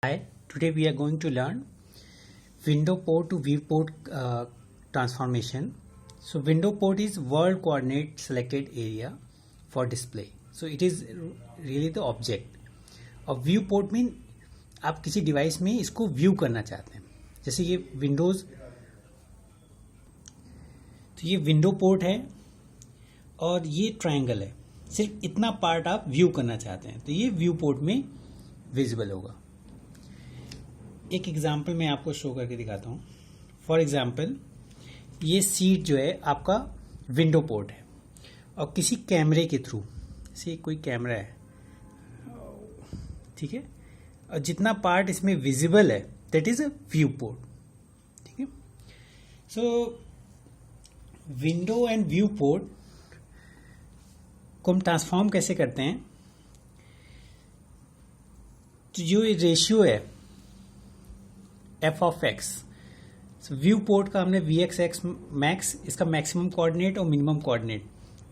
Hi, today we are going to learn window port to viewport transformation. So window port is world coordinate selected area for display. So it is really the object. और viewport mean आप किसी device में इसको view करना चाहते हैं. जैसे ये विंडोज, तो ये विंडो पोर्ट है और ये ट्रायंगल है. सिर्फ इतना पार्ट आप व्यू करना चाहते हैं तो ये व्यू पोर्ट में विजिबल होगा. एक एग्जाम्पल मैं आपको शो करके दिखाता हूँ. फॉर एग्जाम्पल ये सीट जो है आपका विंडो पोर्ट है और किसी कैमरे के थ्रू से कोई कैमरा है, ठीक है, और जितना पार्ट इसमें विजिबल है that is a view port. ठीक है. सो विंडो एंड व्यू पोर्ट को हम ट्रांसफॉर्म कैसे करते हैं. तो जो रेशियो है F of X, viewport का हमने वी एक्स एक्स मैक्स, इसका मैक्सिमम कोऑर्डिनेट और मिनिमम कोऑर्डिनेट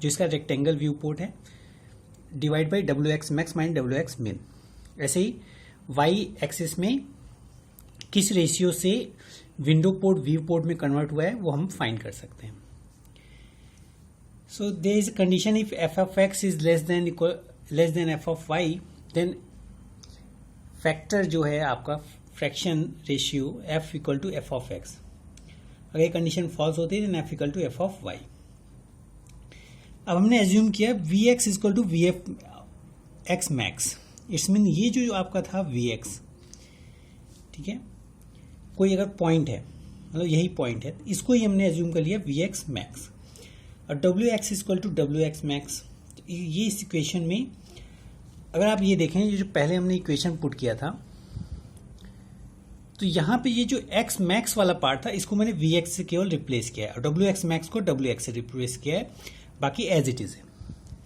जो इसका रेक्टेंगल व्यू पोर्ट है, divide by W X max minus W X min. ऐसे ही वाई एक्सिस में किस रेशियो से विंडो पोर्ट व्यू पोर्ट में कन्वर्ट हुआ है वो हम फाइंड कर सकते हैं. So there is a condition, if F of X is less then F of Y, then factor जो है आपका fraction ratio f equal to F of X. अगर ये कंडीशन फॉल्स होती है then f equal to F of Y. अब हमने assume किया V X equal to V F X max. It's mean ये जो आपका था वी एक्स, ठीक है, कोई अगर पॉइंट है, मतलब यही पॉइंट है, इसको ही हमने एज्यूम कर लिया वी एक्स मैक्स. और W X equal to W X max. ये इस इक्वेशन में अगर आप ये देखें, ये जो पहले हमने इक्वेशन पुट किया था, तो यहां पे ये जो x मैक्स वाला पार्ट था इसको मैंने vx से केवल रिप्लेस किया है और wx मैक्स को wx से रिप्लेस किया है, बाकी एज इट इज है.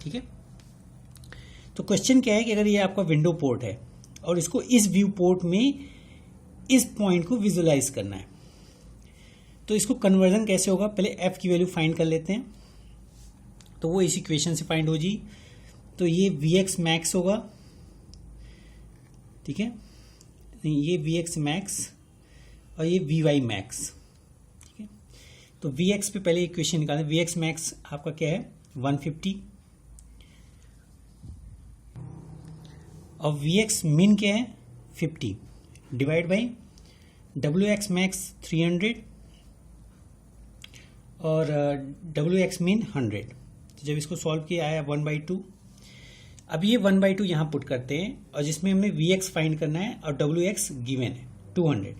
ठीक है. तो क्वेश्चन क्या है कि अगर ये आपका विंडो पोर्ट है और इसको इस व्यू पोर्ट में इस पॉइंट को विजुअलाइज करना है, तो इसको कन्वर्जन कैसे होगा. पहले f की वैल्यू फाइंड कर लेते हैं. तो वो इस इक्वेशन से फाइंड हो जी. तो ये vx मैक्स होगा, ठीक है, ये Vx मैक्स और ये Vy मैक्स. ठीक है. तो Vx पे पहले इक्वेशन निकालें. Vx मैक्स आपका क्या है 150 और Vx मिन क्या है 50 डिवाइड बाई Wx मैक्स 300 और Wx मिन 100. तो जब इसको सॉल्व किया आया 1/2. अब ये 1/2 यहां पुट करते हैं और जिसमें हमें Vx फाइंड करना है और Wx गिवन है 200.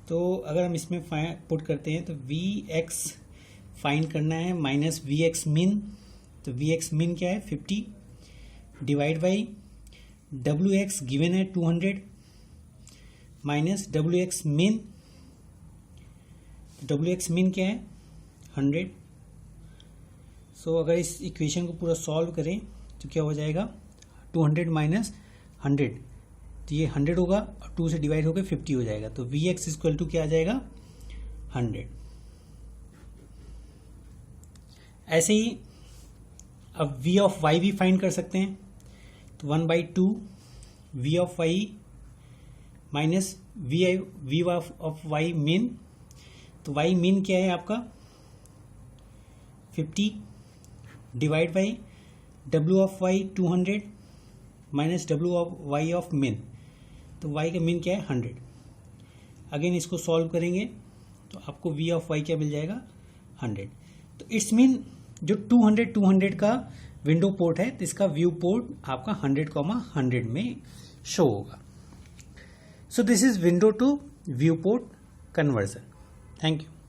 तो अगर हम इसमें पुट करते हैं तो Vx फाइंड करना है माइनस Vx मिन. तो Vx मिन क्या है 50 डिवाइड बाई Wx गिवन है 200 माइनस Wx मिन. Wx मिन क्या है 100. सो अगर इस इक्वेशन को पूरा सॉल्व करें तो क्या हो जाएगा 200 माइनस 100, तो ये 100 होगा और 2 से डिवाइड होकर 50 हो जाएगा. तो Vx इक्वल टू क्या आ जाएगा 100. ऐसे ही अब V ऑफ y भी फाइंड कर सकते हैं. तो 1/2 V of y minus V of y मिन. तो y मिन क्या है आपका 50 divide by W of y 200 minus W of y of मिन. तो y का मिन क्या है 100. अगेन इसको सॉल्व करेंगे तो आपको V ऑफ y क्या मिल जाएगा 100. तो इट्स मीन जो 200 का विंडो पोर्ट है तो इसका व्यू पोर्ट आपका 100,100 में शो होगा. So this is window to viewport conversion. Thank you.